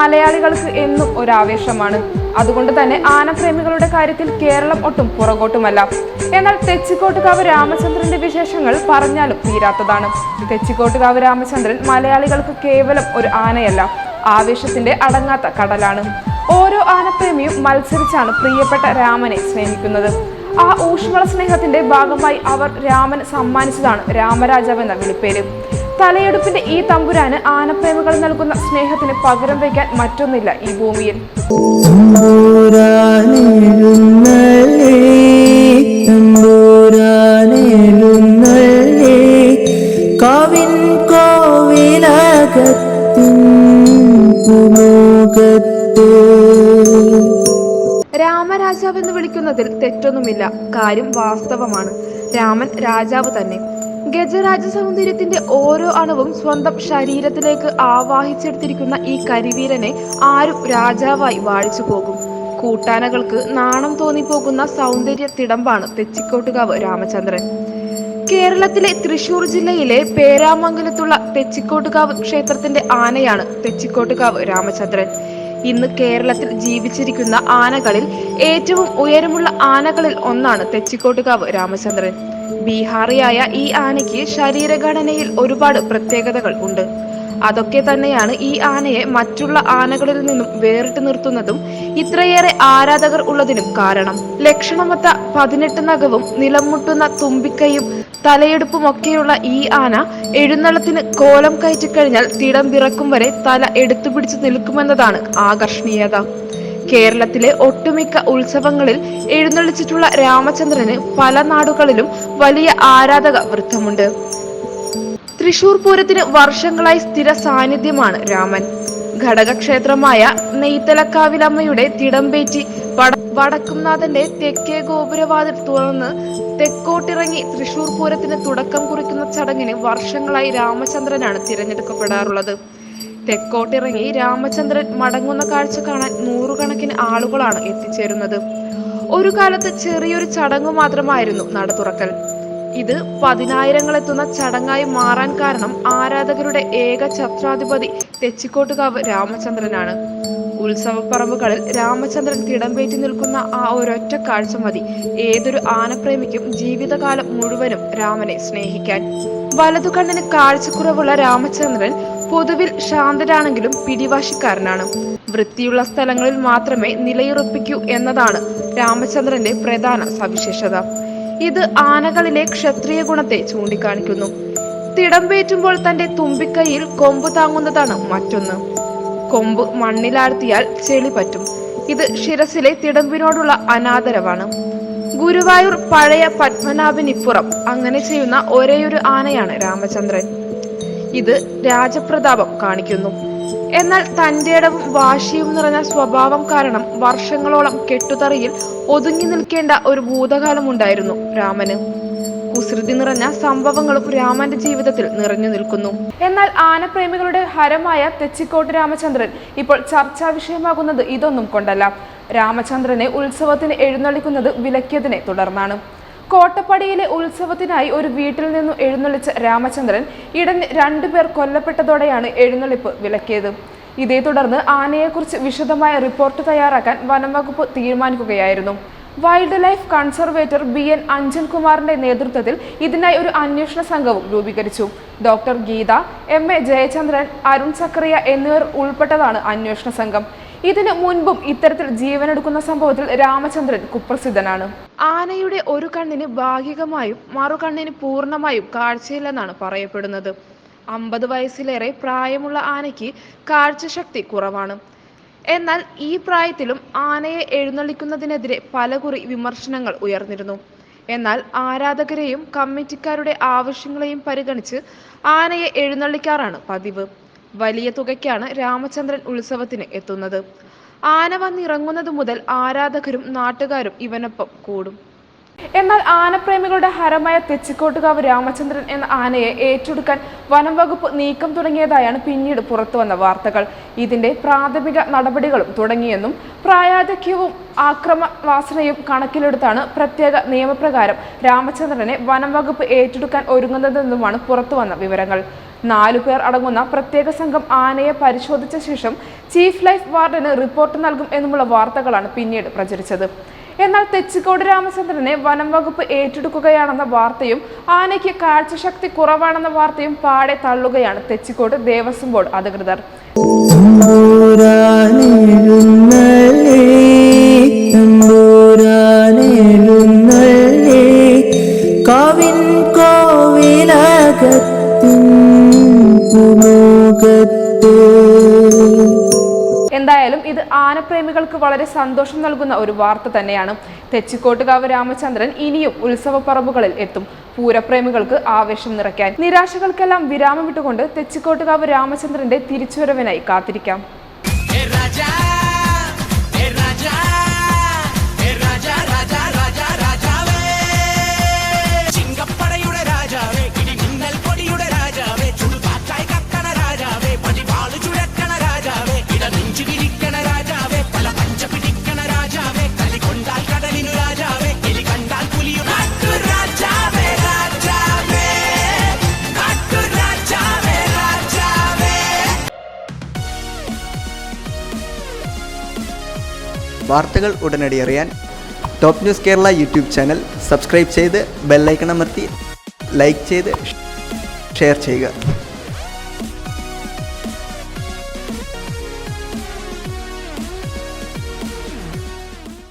മലയാളികൾക്ക് എന്നും ഒരാവേശമാണ്. അതുകൊണ്ട് തന്നെ ആനപ്രേമികളുടെ കാര്യത്തിൽ കേരളം ഒട്ടും പുറകോട്ടുമല്ല. എന്നാൽ തെച്ചിക്കോട്ടുകാവ് രാമചന്ദ്രന്റെ വിശേഷങ്ങൾ പറഞ്ഞാലും തീരാത്തതാണ്. തെച്ചിക്കോട്ടുകാവ് രാമചന്ദ്രൻ മലയാളികൾക്ക് കേവലം ഒരു ആനയല്ല, ആവേശത്തിന്റെ അടങ്ങാത്ത കടലാണ്. ഓരോ ആനപ്രേമിയും മത്സരിച്ചാണ് പ്രിയപ്പെട്ട രാമനെ സ്നേഹിക്കുന്നത്. ആ ഊഷ്മള സ്നേഹത്തിന്റെ ഭാഗമായി അവർ രാമന് സമ്മാനിച്ചതാണ് രാമരാജാവ് എന്ന വിളിപ്പേര്. തലയെടുപ്പിന്റെ ഈ തമ്പുരാന് ആനപ്രേമികൾ നൽകുന്ന സ്നേഹത്തിന് പകരം വയ്ക്കാൻ മറ്റൊന്നില്ല ഈ ഭൂമിയിൽ. രാമരാജാവ് എന്ന് വിളിക്കുന്നതിൽ തെറ്റൊന്നുമില്ല. കാര്യം വാസ്തവമാണ്. രാമൻ രാജാവ് തന്നെ. ഗജരാജ സൗന്ദര്യത്തിന്റെ ഓരോ അണുവും സ്വന്തം ശരീരത്തിലേക്ക് ആവാഹിച്ചെടുത്തിരിക്കുന്ന ഈ കരിവീരനെ ആരും രാജാവായി വാഴിച്ചു പോകും. കൂട്ടാനകൾക്ക് നാണം തോന്നിപ്പോകുന്ന സൗന്ദര്യ തിടമ്പാണ് തെച്ചിക്കോട്ടുകാവ് രാമചന്ദ്രൻ. കേരളത്തിലെ തൃശൂർ ജില്ലയിലെ പേരാമംഗലത്തുള്ള തെച്ചിക്കോട്ടുകാവ് ക്ഷേത്രത്തിന്റെ ആനയാണ് തെച്ചിക്കോട്ടുകാവ് രാമചന്ദ്രൻ. ഇന്ന് കേരളത്തിൽ ജീവിച്ചിരിക്കുന്ന ആനകളിൽ ഏറ്റവും ഉയരമുള്ള ആനകളിൽ ഒന്നാണ് തെച്ചിക്കോട്ടുകാവ് രാമചന്ദ്രൻ. ബീഹാറിയായ ഈ ആനയ്ക്ക് ശരീരഘടനയിൽ ഒരുപാട് പ്രത്യേകതകൾ ഉണ്ട്. അതൊക്കെ തന്നെയാണ് ഈ ആനയെ മറ്റുള്ള ആനകളിൽ നിന്നും വേറിട്ട് നിർത്തുന്നതും ഇത്രയേറെ ആരാധകർ ഉള്ളതിനും കാരണം. ലക്ഷണമൊത്ത 18 നഖവും നിലമുട്ടുന്ന തുമ്പിക്കൈയും തലയെടുപ്പുമൊക്കെയുള്ള ഈ ആന എഴുന്നള്ളത്തിന് കോലം കയറ്റിക്കഴിഞ്ഞാൽ തിടം വിറക്കും വരെ തല എടുത്തുപിടിച്ച് നിൽക്കുമെന്നതാണ് ആകർഷണീയത. കേരളത്തിലെ ഒട്ടുമിക്ക ഉത്സവങ്ങളിൽ എഴുന്നള്ളിച്ചിട്ടുള്ള രാമചന്ദ്രന് പല നാടുകളിലും വലിയ ആരാധക വൃത്തമുണ്ട്. തൃശൂർ പൂരത്തിന് വർഷങ്ങളായി സ്ഥിര സാന്നിധ്യമാണ് രാമൻ. ഘടകക്ഷേത്രമായ നെയ്തലക്കാവിലമ്മയുടെ തിടമ്പേറ്റി വടക്കുംനാഥന്റെ തെക്കേ ഗോപുരവാതിൽ തുറന്ന് തെക്കോട്ടിറങ്ങി തൃശൂർ പൂരത്തിന് തുടക്കം കുറിക്കുന്ന ചടങ്ങിന് വർഷങ്ങളായി രാമചന്ദ്രനാണ് തിരഞ്ഞെടുക്കപ്പെടാറുള്ളത്. തെക്കോട്ടിറങ്ങി രാമചന്ദ്രൻ മടങ്ങുന്ന കാഴ്ച കാണാൻ നൂറുകണക്കിന് ആളുകളാണ് എത്തിച്ചേരുന്നത്. ഒരു കാലത്ത് ചെറിയൊരു ചടങ്ങു മാത്രമായിരുന്നു നട തുറക്കൽ. ഇത് 10,000 എത്തുന്ന ചടങ്ങായി മാറാൻ കാരണം ആരാധകരുടെ ഏക ഛത്രാധിപതി തെച്ചിക്കോട്ടുകാവ് രാമചന്ദ്രനാണ്. ഉത്സവപ്പറമ്പുകളിൽ രാമചന്ദ്രൻ തിടമ്പേറ്റി നിൽക്കുന്ന ആ ഒരൊറ്റ കാഴ്ച മതി ഏതൊരു ആനപ്രേമിക്കും ജീവിതകാലം മുഴുവനും രാമനെ സ്നേഹിക്കാൻ. വലതുകണ്ണിന് കാഴ്ചക്കുറവുള്ള രാമചന്ദ്രൻ പൊതുവിൽ ശാന്തനാണെങ്കിലും പിടിവാശിക്കാരനാണ്. വൃത്തിയുള്ള സ്ഥലങ്ങളിൽ മാത്രമേ നിലയുറപ്പിക്കൂ എന്നതാണ് രാമചന്ദ്രന്റെ പ്രധാന സവിശേഷത. ഇത് ആനകളിലെ ക്ഷത്രിയ ഗുണത്തെ ചൂണ്ടിക്കാണിക്കുന്നു. തിടമ്പേറ്റുമ്പോൾ തന്റെ തുമ്പിക്കൈയിൽ കൊമ്പ് താങ്ങുന്നതാണ് മറ്റൊന്ന്. കൊമ്പ് മണ്ണിലാഴ്ത്തിയാൽ ചെളി പറ്റും. ഇത് ശിരസിലെ തിടമ്പിനോടുള്ള അനാദരവാണ്. ഗുരുവായൂർ പഴയ പത്മനാഭനിപ്പുറം അങ്ങനെ ചെയ്യുന്ന ഒരേയൊരു ആനയാണ് രാമചന്ദ്രൻ. ഇത് രാജപ്രതാപം കാണിക്കുന്നു. എന്നാൽ തന്റേടവും വാശിയും നിറഞ്ഞ സ്വഭാവം കാരണം വർഷങ്ങളോളം കെട്ടുതറയിൽ ഒതുങ്ങി നിൽക്കേണ്ട ഒരു ഭൂതകാലമുണ്ടായിരുന്നു രാമന്. കുസൃതി നിറഞ്ഞ സംഭവങ്ങളും രാമന്റെ ജീവിതത്തിൽ നിറഞ്ഞു നിൽക്കുന്നു. എന്നാൽ ആനപ്രേമികളുടെ ഹരമായ തെച്ചിക്കോട്ട് രാമചന്ദ്രൻ ഇപ്പോൾ ചർച്ചാ വിഷയമാകുന്നത് ഇതൊന്നും കൊണ്ടല്ല. രാമചന്ദ്രനെ ഉത്സവത്തിന് എഴുന്നള്ളിക്കുന്നത് വിലക്കിയതിനെ തുടർന്നാണ്. കോട്ടപ്പടിയിലെ ഉത്സവത്തിനായി ഒരു വീട്ടിൽ നിന്നും എഴുന്നള്ളിച്ച രാമചന്ദ്രൻ ഇടഞ്ഞ് 2 പേർ കൊല്ലപ്പെട്ടതോടെയാണ് എഴുന്നള്ളിപ്പ് വിലക്കിയത്. ഇതേ തുടർന്ന് ആനയെക്കുറിച്ച് വിശദമായ റിപ്പോർട്ട് തയ്യാറാക്കാൻ വനംവകുപ്പ് തീരുമാനിക്കുകയായിരുന്നു. വൈൽഡ് ലൈഫ് കൺസർവേറ്റർ BN അഞ്ജൻകുമാറിന്റെ നേതൃത്വത്തിൽ ഇതിനായി ഒരു അന്വേഷണ സംഘവും രൂപീകരിച്ചു. ഡോക്ടർ ഗീത, MA ജയചന്ദ്രൻ, അരുൺ സക്കറിയ എന്നിവർ ഉൾപ്പെട്ടതാണ് അന്വേഷണ സംഘം. ഇതിനു മുൻപും ഇത്തരത്തിൽ ജീവനെടുക്കുന്ന സംഭവത്തിൽ രാമചന്ദ്രൻ കുപ്രസിദ്ധനാണ്. ആനയുടെ ഒരു കണ്ണിന് ഭാഗികമായും മറുകണ്ണിന് പൂർണ്ണമായും കാഴ്ചയില്ലെന്നാണ് പറയപ്പെടുന്നത്. 50 വയസ്സിലേറെ പ്രായമുള്ള ആനയ്ക്ക് കാഴ്ചശക്തി കുറവാണ്. എന്നാൽ ഈ പ്രായത്തിലും ആനയെ എഴുന്നള്ളിക്കുന്നതിനെതിരെ പലകുറി വിമർശനങ്ങൾ ഉയർന്നിരുന്നു. എന്നാൽ ആരാധകരെയും കമ്മിറ്റിക്കാരുടെ ആവശ്യങ്ങളെയും പരിഗണിച്ച് ആനയെ എഴുന്നള്ളിക്കാറാണ് പതിവ്. വലിയ തുകയ്ക്കാണ് രാമചന്ദ്രൻ ഉത്സവത്തിന് എത്തുന്നത്. ആന വന്നിറങ്ങുന്നത് മുതൽ ആരാധകരും നാട്ടുകാരും ഇവനൊപ്പം കൂടും. എന്നാൽ ആനപ്രേമികളുടെ ഹരമായ തെച്ചിക്കോട്ടുകാവ് രാമചന്ദ്രൻ എന്ന ആനയെ ഏറ്റെടുക്കാൻ വനം വകുപ്പ് നീക്കം തുടങ്ങിയതായാണ് പിന്നീട് പുറത്തുവന്ന വാർത്തകൾ. ഇതിന്റെ പ്രാഥമിക നടപടികളും തുടങ്ങിയെന്നും പ്രായാധിക്യവും ആക്രമവാസനയും കണക്കിലെടുത്താണ് പ്രത്യേക നിയമപ്രകാരം രാമചന്ദ്രനെ വനം വകുപ്പ് ഏറ്റെടുക്കാൻ ഒരുങ്ങുന്നതെന്നുമാണ് പുറത്തുവന്ന വിവരങ്ങൾ. 4 പേർ അടങ്ങുന്ന പ്രത്യേക സംഘം ആനയെ പരിശോധിച്ച ശേഷം ചീഫ് ലൈഫ് വാർഡന് റിപ്പോർട്ട് നൽകും എന്നുമുള്ള വാർത്തകളാണ് പിന്നീട് പ്രചരിച്ചത്. എന്നാൽ തെച്ചിക്കോട് രാമചന്ദ്രനെ വനം വകുപ്പ് ഏറ്റെടുക്കുകയാണെന്ന വാർത്തയും ആനയ്ക്ക് കാഴ്ചശക്തി കുറവാണെന്ന വാർത്തയും പാടെ തള്ളുകയാണ് തെച്ചിക്കോട് ദേവസ്വം ബോർഡ് അധികൃതർ. എന്തായാലും ഇത് ആനപ്രേമികൾക്ക് വളരെ സന്തോഷം നൽകുന്ന ഒരു വാർത്ത തന്നെയാണ്. തെച്ചിക്കോട്ടുകാവ് രാമചന്ദ്രൻ ഇനിയും ഉത്സവ പറമ്പുകളിൽ എത്തും, പൂരപ്രേമികൾക്ക് ആവേശം നിറയ്ക്കാൻ. നിരാശകൾക്കെല്ലാം വിരാമമിട്ടുകൊണ്ട് തെച്ചിക്കോട്ടുകാവ് രാമചന്ദ്രന്റെ തിരിച്ചുവരവിനായി കാത്തിരിക്കാം. വാർത്തകൾ ഉടനടി അറിയാൻ top news Kerala YouTube channel subscribe ചെയ്ത് ബെല്ലൈക്കൺ അമർത്തി ലൈക്ക് ചെയ്ത് ഷെയർ ചെയ്യുക.